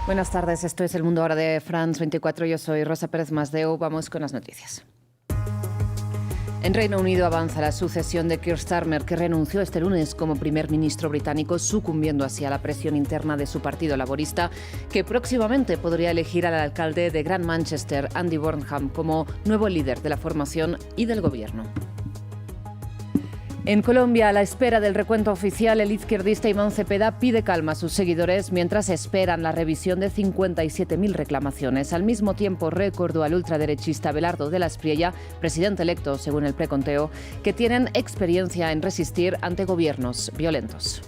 Buenas tardes, esto es El Mundo Ahora de France 24. Yo soy Rosa Pérez Masdeu. Vamos con las noticias. En Reino Unido avanza la sucesión de Keir Starmer, que renunció este lunes como primer ministro británico, sucumbiendo así a la presión interna de su partido laborista, que próximamente podría elegir al alcalde de Gran Manchester, Andy Burnham, como nuevo líder de la formación y del gobierno. En Colombia, a la espera del recuento oficial, el izquierdista Iván Cepeda pide calma a sus seguidores mientras esperan la revisión de 57.000 reclamaciones. Al mismo tiempo, recordó al ultraderechista Abelardo de la Espriella, presidente electo según el preconteo, que tienen experiencia en resistir ante gobiernos violentos.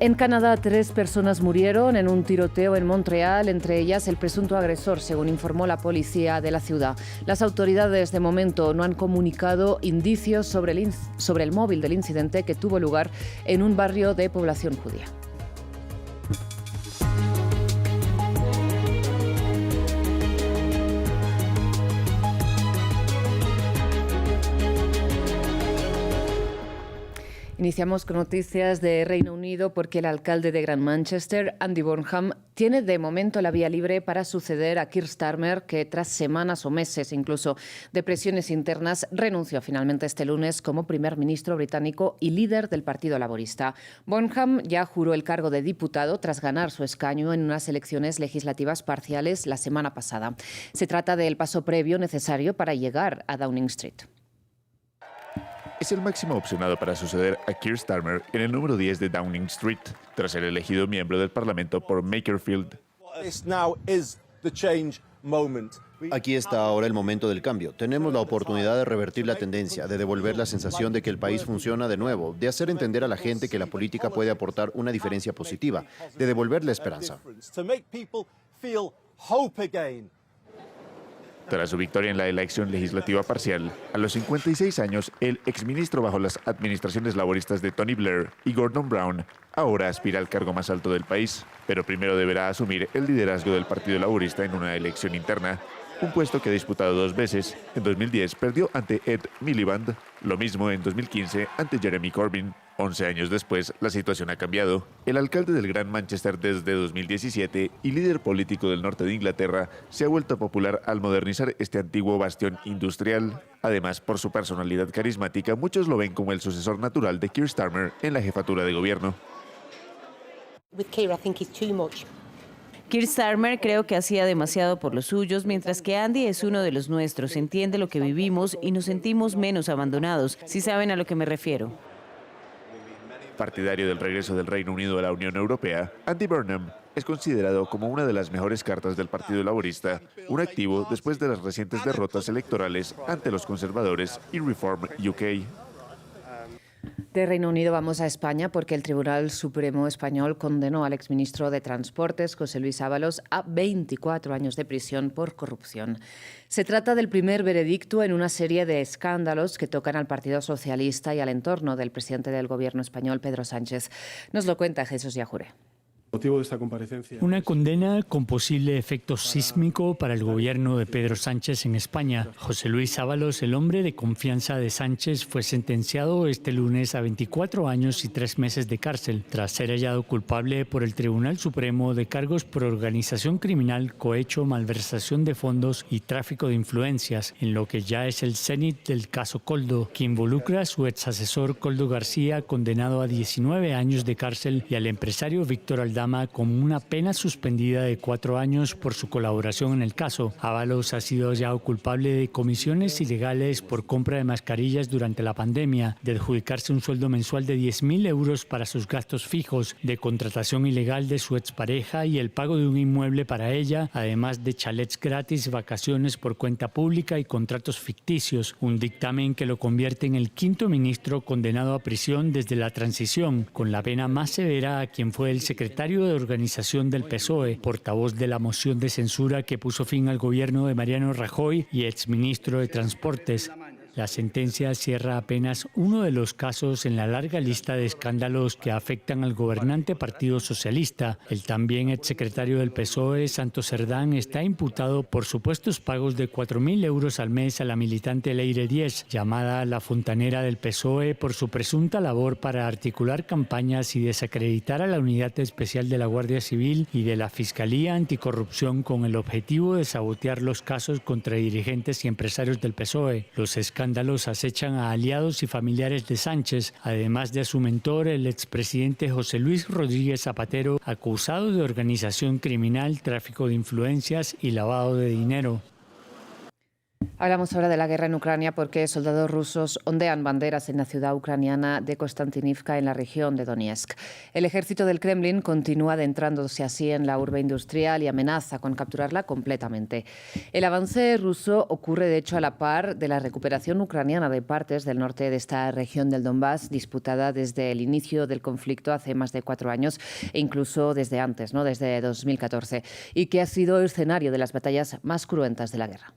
En Canadá, 3 personas murieron en un tiroteo en Montreal, entre ellas el presunto agresor, según informó la policía de la ciudad. Las autoridades de momento no han comunicado indicios sobre el móvil del incidente que tuvo lugar en un barrio de población judía. Iniciamos con noticias de Reino Unido porque el alcalde de Gran Manchester, Andy Burnham, tiene de momento la vía libre para suceder a Keir Starmer, que tras semanas o meses incluso de presiones internas renunció finalmente este lunes como primer ministro británico y líder del Partido Laborista. Burnham ya juró el cargo de diputado tras ganar su escaño en unas elecciones legislativas parciales la semana pasada. Se trata del paso previo necesario para llegar a Downing Street. Es el máximo opcionado para suceder a Keir Starmer en el número 10 de Downing Street, tras ser elegido miembro del Parlamento por Makerfield. Aquí está ahora el momento del cambio. Tenemos la oportunidad de revertir la tendencia, de devolver la sensación de que el país funciona de nuevo, de hacer entender a la gente que la política puede aportar una diferencia positiva, de devolver la esperanza. Tras su victoria en la elección legislativa parcial, a los 56 años, el exministro bajo las administraciones laboristas de Tony Blair y Gordon Brown ahora aspira al cargo más alto del país, pero primero deberá asumir el liderazgo del Partido Laborista en una elección interna, un puesto que ha disputado 2 veces. En 2010 perdió ante Ed Miliband, lo mismo en 2015 ante Jeremy Corbyn. 11 años después, la situación ha cambiado. El alcalde del Gran Manchester desde 2017 y líder político del norte de Inglaterra se ha vuelto popular al modernizar este antiguo bastión industrial. Además, por su personalidad carismática, muchos lo ven como el sucesor natural de Keir Starmer en la jefatura de gobierno. Keir Starmer creo que hacía demasiado por los suyos, mientras que Andy es uno de los nuestros, entiende lo que vivimos y nos sentimos menos abandonados, si saben a lo que me refiero. Partidario del regreso del Reino Unido a la Unión Europea, Andy Burnham es considerado como una de las mejores cartas del Partido Laborista, un activo después de las recientes derrotas electorales ante los conservadores y Reform UK. De Reino Unido vamos a España porque el Tribunal Supremo Español condenó al exministro de Transportes, José Luis Ábalos, a 24 años de prisión por corrupción. Se trata del primer veredicto en una serie de escándalos que tocan al Partido Socialista y al entorno del presidente del Gobierno español, Pedro Sánchez. Nos lo cuenta Jesús Yajure. Motivo de esta comparecencia. Una condena con posible efecto sísmico para el gobierno de Pedro Sánchez en España. José Luis Ábalos, el hombre de confianza de Sánchez, fue sentenciado este lunes a 24 años y 3 meses de cárcel, tras ser hallado culpable por el Tribunal Supremo de cargos por organización criminal, cohecho, malversación de fondos y tráfico de influencias, en lo que ya es el cénit del caso Koldo, que involucra a su exasesor Koldo García, condenado a 19 años de cárcel, y al empresario Víctor Aldama con una pena suspendida de 4 años por su colaboración en el caso. Ábalos ha sido hallado culpable de comisiones ilegales por compra de mascarillas durante la pandemia, de adjudicarse un sueldo mensual de 10.000 euros para sus gastos fijos, de contratación ilegal de su expareja y el pago de un inmueble para ella, además de chalets gratis, vacaciones por cuenta pública y contratos ficticios. Un dictamen que lo convierte en el 5º ministro condenado a prisión desde la transición, con la pena más severa a quien fue el secretario de organización del PSOE, portavoz de la moción de censura que puso fin al gobierno de Mariano Rajoy y exministro de Transportes. La sentencia cierra apenas uno de los casos en la larga lista de escándalos que afectan al gobernante Partido Socialista. El también exsecretario del PSOE, Santos Cerdán, está imputado por supuestos pagos de 4.000 euros al mes a la militante Leire Diez, llamada la fontanera del PSOE, por su presunta labor para articular campañas y desacreditar a la Unidad Especial de la Guardia Civil y de la Fiscalía Anticorrupción con el objetivo de sabotear los casos contra dirigentes y empresarios del PSOE. Los escándalos acechan a aliados y familiares de Sánchez, además de su mentor, el expresidente José Luis Rodríguez Zapatero, acusado de organización criminal, tráfico de influencias y lavado de dinero. Hablamos ahora de la guerra en Ucrania porque soldados rusos ondean banderas en la ciudad ucraniana de Konstantinivka, en la región de Donetsk. El ejército del Kremlin continúa adentrándose así en la urbe industrial y amenaza con capturarla completamente. El avance ruso ocurre, de hecho, a la par de la recuperación ucraniana de partes del norte de esta región del Donbass, disputada desde el inicio del conflicto hace más de 4 años e incluso desde antes, desde 2014, y que ha sido escenario de las batallas más cruentas de la guerra.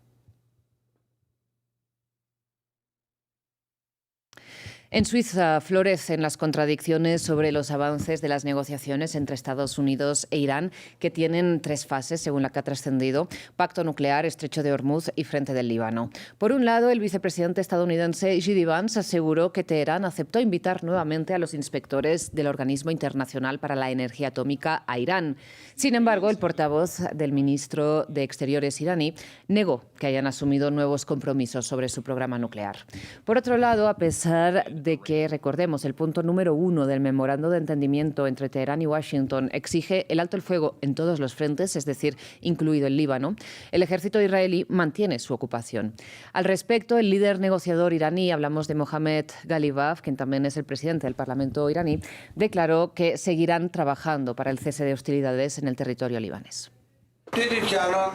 En Suiza florecen las contradicciones sobre los avances de las negociaciones entre Estados Unidos e Irán, que tienen 3 fases, según la que ha trascendido: pacto nuclear, estrecho de Hormuz y frente del Líbano. Por un lado, el vicepresidente estadounidense J.D. Vance aseguró que Teherán aceptó invitar nuevamente a los inspectores del Organismo Internacional para la Energía Atómica a Irán. Sin embargo, el portavoz del ministro de Exteriores iraní negó que hayan asumido nuevos compromisos sobre su programa nuclear. Por otro lado, a pesar de que, recordemos, el punto número 1 del memorando de entendimiento entre Teherán y Washington exige el alto el fuego en todos los frentes, es decir, incluido el Líbano, el ejército israelí mantiene su ocupación. Al respecto, el líder negociador iraní, hablamos de Mohammad Ghalibaf, quien también es el presidente del Parlamento iraní, declaró que seguirán trabajando para el cese de hostilidades en el territorio libanés.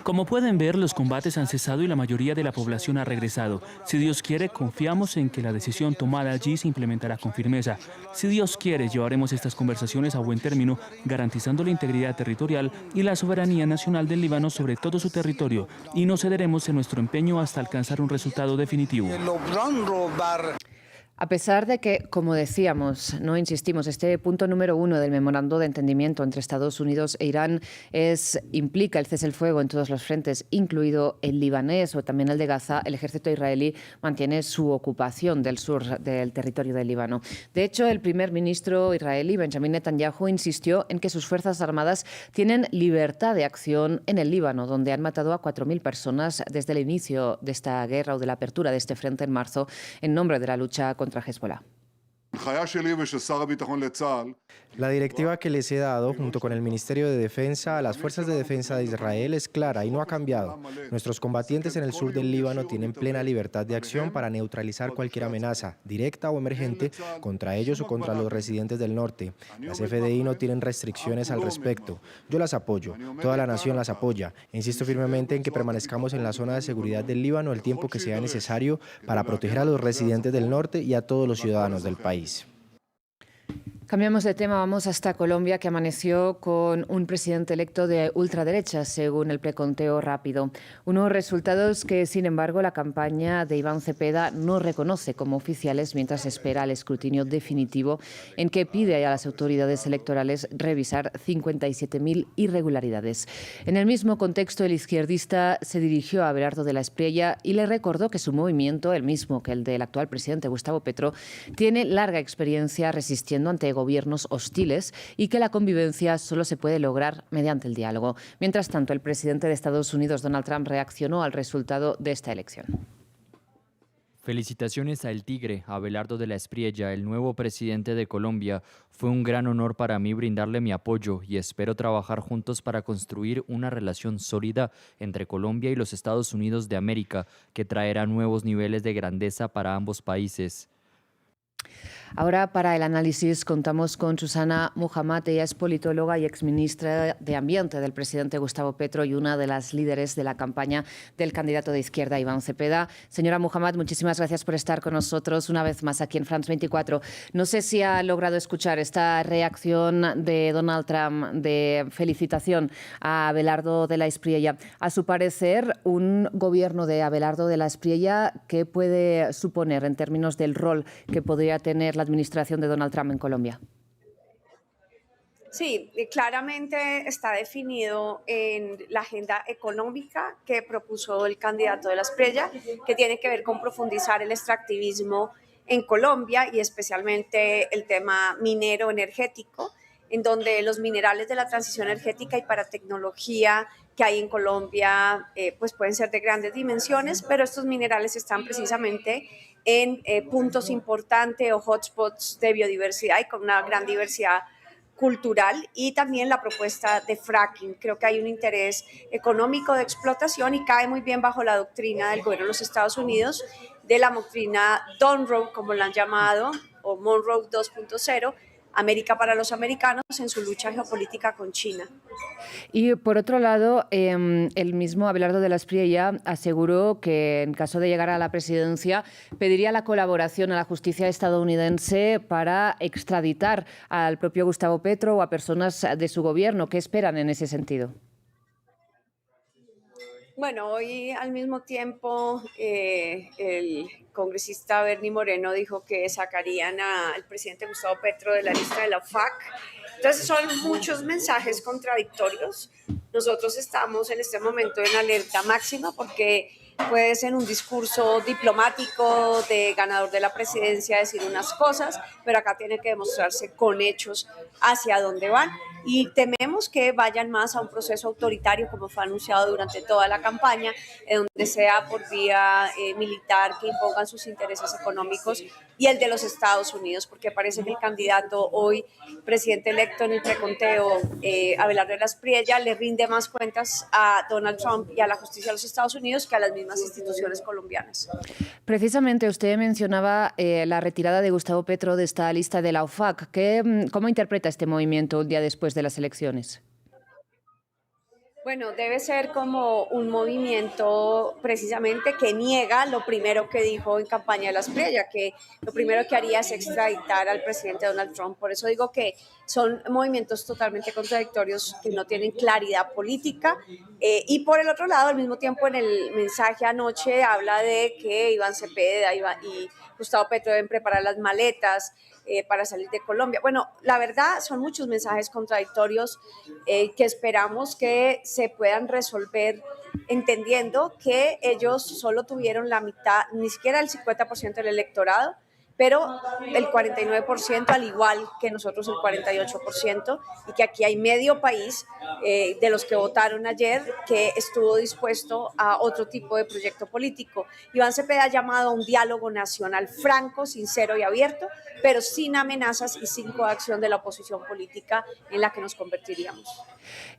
Como pueden ver, los combates han cesado y la mayoría de la población ha regresado. Si Dios quiere, confiamos en que la decisión tomada allí se implementará con firmeza. Si Dios quiere, llevaremos estas conversaciones a buen término, garantizando la integridad territorial y la soberanía nacional del Líbano sobre todo su territorio, y no cederemos en nuestro empeño hasta alcanzar un resultado definitivo. A pesar de que, como decíamos, no insistimos, este punto número 1 del memorando de entendimiento entre Estados Unidos e Irán implica el cese el fuego en todos los frentes, incluido el libanés o también el de Gaza, el ejército israelí mantiene su ocupación del sur del territorio del Líbano. De hecho, el primer ministro israelí, Benjamin Netanyahu, insistió en que sus fuerzas armadas tienen libertad de acción en el Líbano, donde han matado a 4.000 personas desde el inicio de esta guerra o de la apertura de este frente en marzo, en nombre de la lucha contra Hezbollah. La directiva que les he dado, junto con el Ministerio de Defensa, a las Fuerzas de Defensa de Israel es clara y no ha cambiado. Nuestros combatientes en el sur del Líbano tienen plena libertad de acción para neutralizar cualquier amenaza, directa o emergente, contra ellos o contra los residentes del norte. Las FDI no tienen restricciones al respecto. Yo las apoyo, toda la nación las apoya. Insisto firmemente en que permanezcamos en la zona de seguridad del Líbano el tiempo que sea necesario para proteger a los residentes del norte y a todos los ciudadanos del país. Cambiamos de tema, vamos hasta Colombia, que amaneció con un presidente electo de ultraderecha, según el preconteo rápido. Unos resultados que, sin embargo, la campaña de Iván Cepeda no reconoce como oficiales mientras espera el escrutinio definitivo, en que pide a las autoridades electorales revisar 57.000 irregularidades. En el mismo contexto, el izquierdista se dirigió a Abelardo de la Espriella y le recordó que su movimiento, el mismo que el del actual presidente Gustavo Petro, tiene larga experiencia resistiendo ante gobiernos hostiles y que la convivencia solo se puede lograr mediante el diálogo. Mientras tanto, el presidente de Estados Unidos, Donald Trump, reaccionó al resultado de esta elección. Felicitaciones a El Tigre, Abelardo de la Espriella, el nuevo presidente de Colombia. Fue un gran honor para mí brindarle mi apoyo y espero trabajar juntos para construir una relación sólida entre Colombia y los Estados Unidos de América que traerá nuevos niveles de grandeza para ambos países. Ahora, para el análisis, contamos con Susana Muhammad. Ella es politóloga y exministra de Ambiente del presidente Gustavo Petro y una de las líderes de la campaña del candidato de izquierda, Iván Cepeda. Señora Muhammad, muchísimas gracias por estar con nosotros una vez más aquí en France 24. No sé si ha logrado escuchar esta reacción de Donald Trump de felicitación a Abelardo de la Espriella. A su parecer, un gobierno de Abelardo de la Espriella, ¿qué puede suponer en términos del rol que podría tener la administración de Donald Trump en Colombia? Sí, claramente está definido en la agenda económica que propuso el candidato de la Espriella, que tiene que ver con profundizar el extractivismo en Colombia y especialmente el tema minero energético, en donde los minerales de la transición energética y para tecnología que hay en Colombia pues pueden ser de grandes dimensiones, pero estos minerales están precisamente en puntos importantes o hotspots de biodiversidad y con una gran diversidad cultural, y también la propuesta de fracking. Creo que hay un interés económico de explotación y cae muy bien bajo la doctrina del gobierno de los Estados Unidos, de la doctrina Monroe, como la han llamado, o Monroe 2.0, América para los americanos, en su lucha geopolítica con China. Y por otro lado, el mismo Abelardo de la Espriella aseguró que en caso de llegar a la presidencia pediría la colaboración a la justicia estadounidense para extraditar al propio Gustavo Petro o a personas de su gobierno. ¿Qué esperan en ese sentido? Bueno, hoy al mismo tiempo el congresista Bernie Moreno dijo que sacarían al presidente Gustavo Petro de la lista de la OFAC. Entonces son muchos mensajes contradictorios. Nosotros estamos en este momento en alerta máxima porque puede ser un discurso diplomático de ganador de la presidencia decir unas cosas, pero acá tiene que demostrarse con hechos hacia dónde van. Y tememos que vayan más a un proceso autoritario, como fue anunciado durante toda la campaña, en donde sea por vía militar, que impongan sus intereses económicos y el de los Estados Unidos, porque parece que el candidato hoy, presidente electo en el preconteo, Abelardo de la Espriella, le rinde más cuentas a Donald Trump y a la justicia de los Estados Unidos que a las mismas instituciones colombianas. Precisamente usted mencionaba la retirada de Gustavo Petro de esta lista de la OFAC. ¿Cómo interpreta este movimiento un día después de las elecciones? Bueno, debe ser como un movimiento precisamente que niega lo primero que dijo en campaña de la Espriella, que lo primero que haría es extraditar al presidente Donald Trump. Por eso digo que son movimientos totalmente contradictorios que no tienen claridad política. Y por el otro lado, al mismo tiempo en el mensaje anoche habla de que Iván Cepeda y Gustavo Petro deben preparar las maletas para salir de Colombia. Bueno, la verdad son muchos mensajes contradictorios que esperamos que se puedan resolver entendiendo que ellos solo tuvieron la mitad, ni siquiera el 50% del electorado, pero el 49%, al igual que nosotros el 48%, y que aquí hay medio país de los que votaron ayer que estuvo dispuesto a otro tipo de proyecto político. Iván Cepeda ha llamado a un diálogo nacional franco, sincero y abierto, pero sin amenazas y sin coacción de la oposición política en la que nos convertiríamos.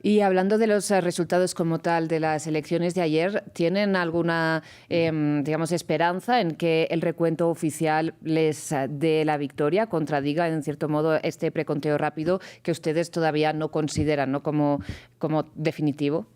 Y hablando de los resultados como tal de las elecciones de ayer, ¿tienen alguna esperanza en que el recuento oficial les dé la victoria, contradiga en cierto modo este preconteo rápido que ustedes todavía no consideran, ¿no?, como definitivo?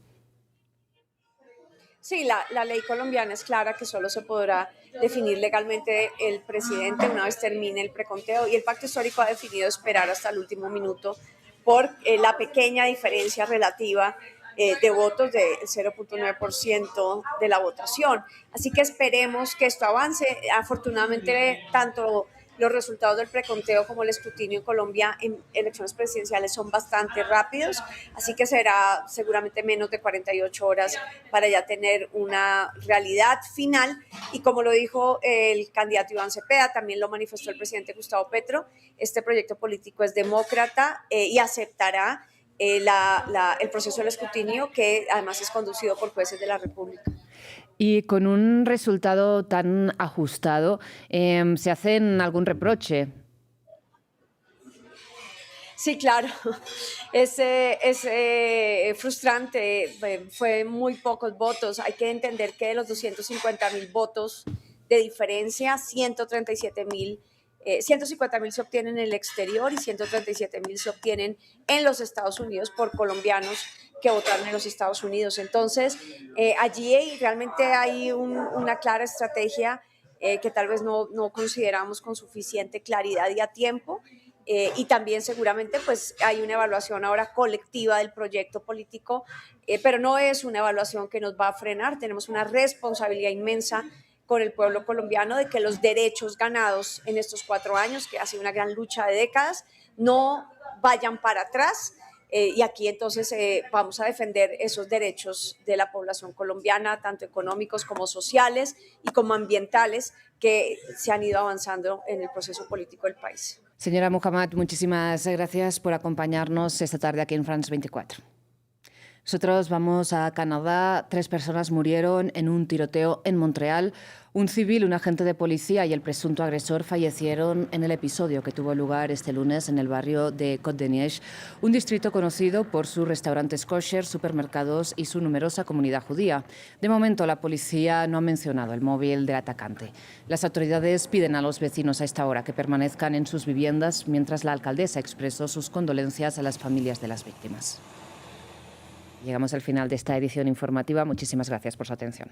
Sí, la ley colombiana es clara que solo se podrá definir legalmente el presidente una vez termine el preconteo, y el pacto histórico ha definido esperar hasta el último minuto por la pequeña diferencia relativa de votos del 0.9% de la votación. Así que esperemos que esto avance. Afortunadamente, tanto los resultados del preconteo como el escrutinio en Colombia en elecciones presidenciales son bastante rápidos, así que será seguramente menos de 48 horas para ya tener una realidad final. Y como lo dijo el candidato Iván Cepeda, también lo manifestó el presidente Gustavo Petro, este proyecto político es demócrata y aceptará el proceso del escrutinio, que además es conducido por jueces de la República. Y con un resultado tan ajustado, ¿se hacen algún reproche? Sí, claro, es frustrante, fue muy pocos votos. Hay que entender que de los 250.000 votos de diferencia, 137.000 150.000 se obtienen en el exterior y 137.000 se obtienen en los Estados Unidos por colombianos que votaron en los Estados Unidos. Entonces, allí realmente hay una clara estrategia que tal vez no consideramos con suficiente claridad y a tiempo. Y también seguramente pues hay una evaluación ahora colectiva del proyecto político, pero no es una evaluación que nos va a frenar. Tenemos una responsabilidad inmensa con el pueblo colombiano de que los derechos ganados en estos 4 años, que ha sido una gran lucha de décadas, no vayan para atrás. Y aquí entonces vamos a defender esos derechos de la población colombiana, tanto económicos como sociales y como ambientales, que se han ido avanzando en el proceso político del país. Señora Muhammad, muchísimas gracias por acompañarnos esta tarde aquí en France 24. Nosotros vamos a Canadá. 3 personas murieron en un tiroteo en Montreal. Un civil, un agente de policía y el presunto agresor fallecieron en el episodio que tuvo lugar este lunes en el barrio de Côte-de-Nièvre, un distrito conocido por sus restaurantes kosher, supermercados y su numerosa comunidad judía. De momento, la policía no ha mencionado el móvil del atacante. Las autoridades piden a los vecinos a esta hora que permanezcan en sus viviendas, mientras la alcaldesa expresó sus condolencias a las familias de las víctimas. Llegamos al final de esta edición informativa. Muchísimas gracias por su atención.